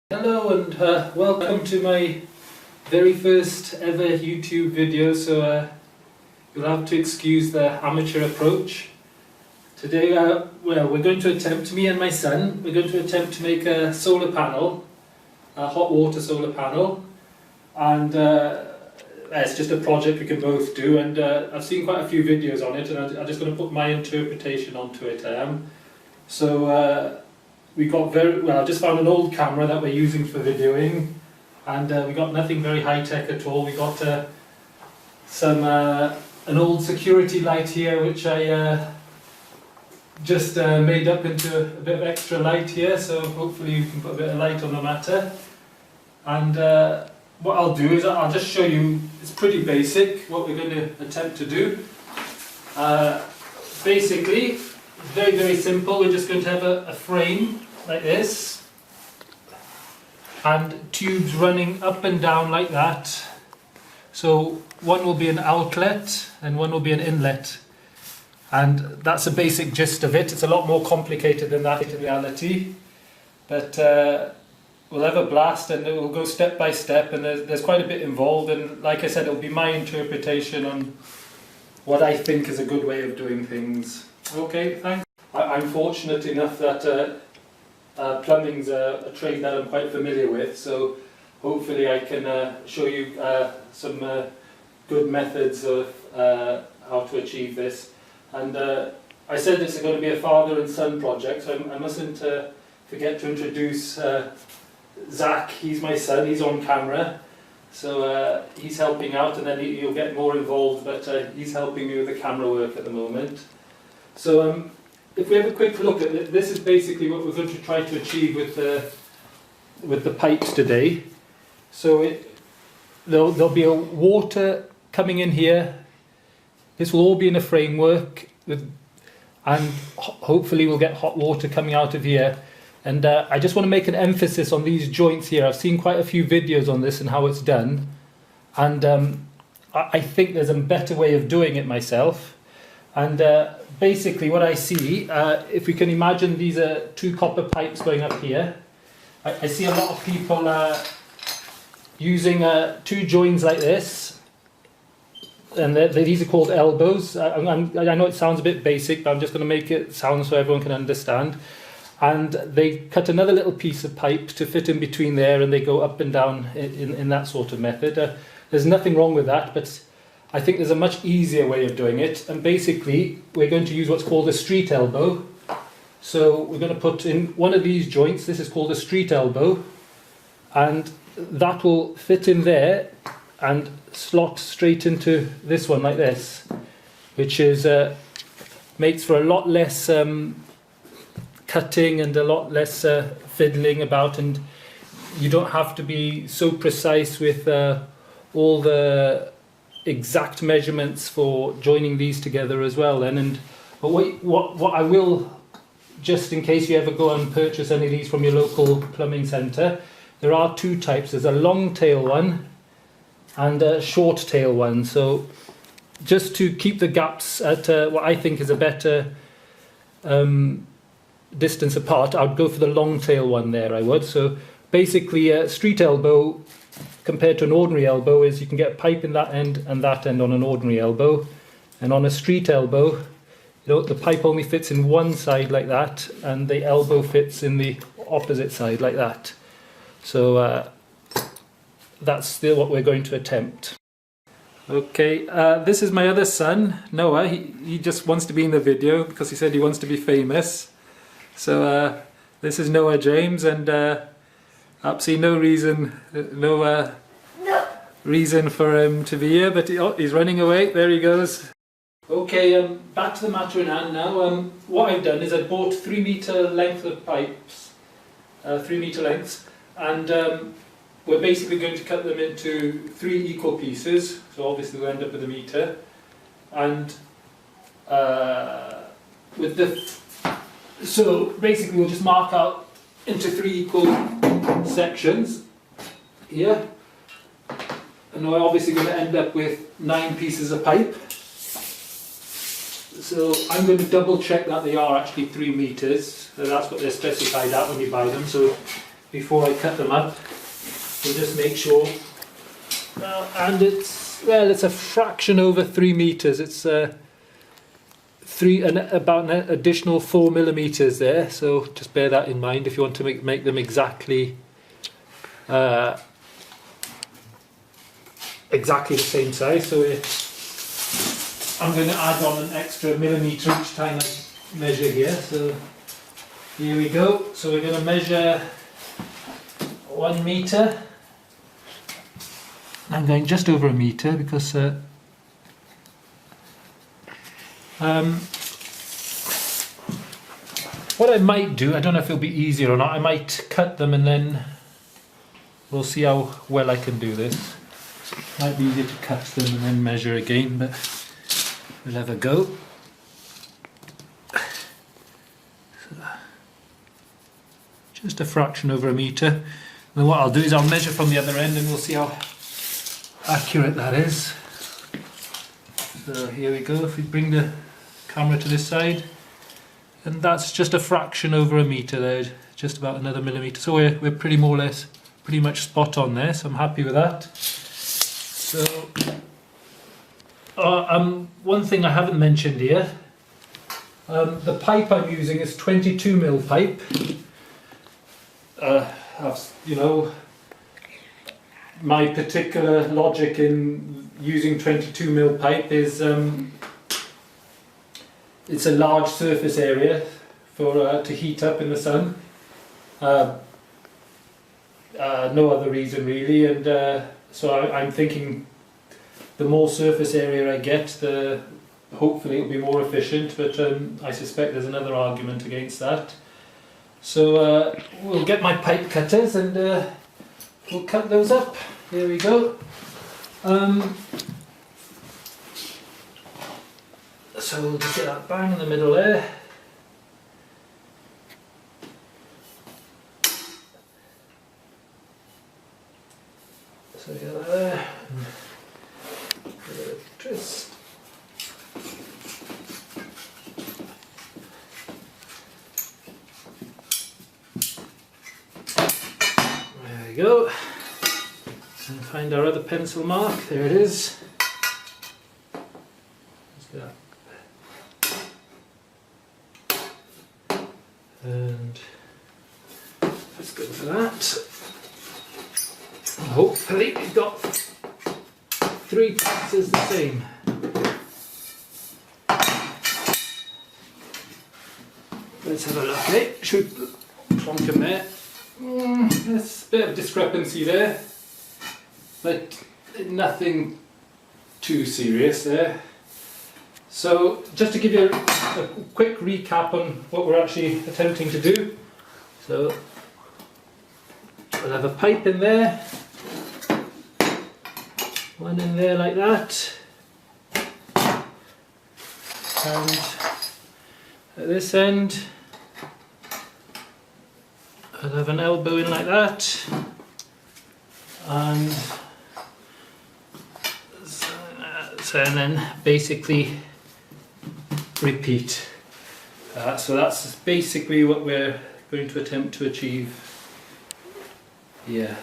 Hello and welcome to my very first ever YouTube video, so you'll have to excuse the amateur approach. Today, we're going to attempt, me and my son, we're going to attempt to make a solar panel, a hot water solar panel, and it's just a project we can both do, and I've seen quite a few videos on it, and I'm just going to put my interpretation onto it. We got I just found an old camera that we're using for videoing, and we got nothing very high-tech at all. We got an old security light here, which I just made up into a bit of extra light here, so hopefully you can put a bit of light on the matter. And what I'll do is I'll just show you, it's pretty basic, what we're going to attempt to do. Basically, very, very simple. We're just going to have a frame like this, and tubes running up and down like that. So one will be an outlet and one will be an inlet, and that's the basic gist of it. It's a lot more complicated than that in reality, but we'll have a blast and it will go step by step, and there's quite a bit involved, and like I said, it'll be my interpretation on what I think is a good way of doing things. Okay, thanks. I'm fortunate enough that plumbing's a trade that I'm quite familiar with, so hopefully I can show you some good methods of how to achieve this. And I said this is going to be a father and son project, so I mustn't forget to introduce Zach. He's my son, he's on camera, so he's helping out, and then he'll get more involved, but he's helping me with the camera work at the moment. So if we have a quick look at it, this is basically what we're going to try to achieve with the pipes today. So there'll be a water coming in here. This will all be in a framework, and hopefully we'll get hot water coming out of here. And I just want to make an emphasis on these joints here. I've seen quite a few videos on this and how it's done, and I think there's a better way of doing it myself. And basically what I see, if we can imagine these are two copper pipes going up here, I see a lot of people using two joins like this, and these are called elbows. I know it sounds a bit basic, but I'm just going to make it sound so everyone can understand. And they cut another little piece of pipe to fit in between there, and they go up and down in that sort of method. There's nothing wrong with that, but I think there's a much easier way of doing it, and basically we're going to use what's called a street elbow. So we're going to put in one of these joints, this is called a street elbow, and that will fit in there and slot straight into this one like this, which is makes for a lot less cutting and a lot less fiddling about, and you don't have to be so precise with all the exact measurements for joining these together as well. But what I will, just in case you ever go and purchase any of these from your local plumbing centre, there are two types. There's a long tail one and a short tail one. So just to keep the gaps at what I think is a better distance apart, I'd go for the long tail one there, I would. So basically a street elbow compared to an ordinary elbow is you can get a pipe in that end and that end on an ordinary elbow, and on a street elbow, the pipe only fits in one side like that, and the elbow fits in the opposite side like that. So that's still what we're going to attempt. Okay, this is my other son, Noah. He just wants to be in the video because he said he wants to be famous. So this is Noah James, and absolutely no reason for him to be here, but he's running away. There he goes. Okay, back to the matter in hand now. What I've done is I bought 3 metre length of pipes, 3 metre lengths, and we're basically going to cut them into 3 equal pieces. So obviously we'll end up with a metre, and so basically we'll just mark out into 3 equal sections here, and we're obviously going to end up with 9 pieces of pipe. So I'm going to double check that they are actually 3 meters. So that's what they're specified at when you buy them. So before I cut them up. So just make sure. And it's a fraction over 3 meters. It's about an additional 4 millimeters there. So just bear that in mind if you want to make them exactly the same size. So I'm going to add on an extra millimeter each time I measure here. So here we go. So we're going to measure 1 meter. I'm going just over a meter because what I might do, I don't know if it'll be easier or not, I might cut them and then we'll see how well I can do this. Might be easier to cut them and then measure again, but we'll have a go. Just a fraction over a meter. And then what I'll do is I'll measure from the other end and we'll see how accurate that is. So here we go, if we bring the camera to this side, and that's just a fraction over a meter there, just about another millimeter. So we're pretty much spot on there, so I'm happy with that. So one thing I haven't mentioned here, the pipe I'm using is 22mm pipe. You know, my particular logic in using 22mm pipe is it's a large surface area for to heat up in the sun. No other reason really, and so I'm thinking the more surface area I get, the hopefully it'll be more efficient. But I suspect there's another argument against that. So we'll get my pipe cutters and we'll cut those up. Here we go. So we'll just get that bang in the middle there. So get that there. Give it a twist. There we go. And find our other pencil mark. There it is. Let's get that. And let's go for that. And hopefully we've got 3 pieces the same. Let's have a look. Should plonk them there. There's a bit of discrepancy there, but nothing too serious there. So just to give you a quick recap on what we're actually attempting to do. So we'll have a pipe in there, one in there like that, and at this end I'll have an elbow in like that, and and then basically repeat. So that's basically what we're going to attempt to achieve. Yeah.